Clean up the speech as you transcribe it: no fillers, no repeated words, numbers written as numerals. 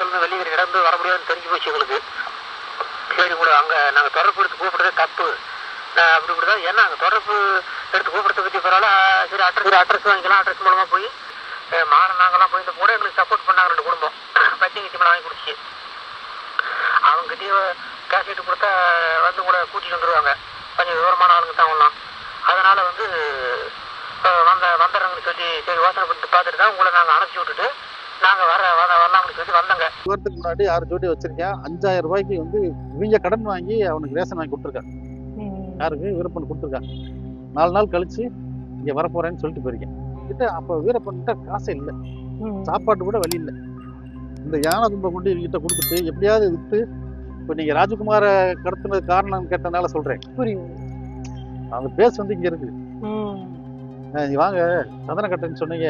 இருந்து வெளியே இடந்து வர முடியாதுன்னு தெரிஞ்சு போச்சு எங்களுக்கு. சரி கூட அங்கே நாங்கள் தொடர்பு எடுத்து கூப்பிடுறதே தப்பு அப்படி இப்படிதான். ஏன்னா அங்கே தொடர்பு எடுத்து கூப்பிடுறத பற்றி பரவாயில்ல. சரி அட்ரஸ் வாங்கிக்கலாம். அட்ரஸ் மூலமாக போய் நாங்கள்லாம் போய் இந்த கூட எங்களுக்கு சப்போர்ட் பண்ணாங்க 2 குடும்பம். பச்சை கிச்சமெல்லாம் வாங்கி கொடுத்துச்சு. அவங்ககிட்டயே கேஷ் கொடுத்தா வந்து கூட கூட்டிகிட்டு வந்துடுவாங்க. கொஞ்சம் விவரமான ஆளுங்க தான் அவங்களாம். அதனால் வந்து வந்துடுறாங்கன்னு சொல்லி சரி யோசனை பண்ணிட்டு பார்த்துட்டு தான் உங்களை நாங்கள் அனுப்பிச்சி விட்டுட்டு நாங்கள் வரலாம்னு சொல்லி வந்தோங்க. வருஷத்துக்கு முன்னாடி 6 ஜோடி வச்சிருக்கேன். 5000 ரூபாய்க்கு வந்து இவங்க கடன் வாங்கி அவனுக்கு ரேஷன் வாங்கி கொடுத்துருக்காங்க. யாருக்கு? வீரப்பன் கொடுத்துருக்காங்க. 4 நாள் கழிச்சு இங்கே வரப்போறேன்னு சொல்லிட்டு போயிருக்கேன் கிட்ட. அப்போ வீரப்பன்கிட்ட காசே இல்லை, சாப்பாட்டு கூட வழி இல்லை. இந்த யானை தும்பை கொண்டு இவங்கிட்ட கொடுத்துட்டு எப்படியாவது விற்று, இப்போ நீங்க ராஜகுமார கடத்தினது காரணம் கேட்டனால சொல்றேன். புரியுது. அந்த பேஸ் வந்து இங்க இருக்கு. வாங்க சந்தன கட்டைன்னு சொன்னீங்க.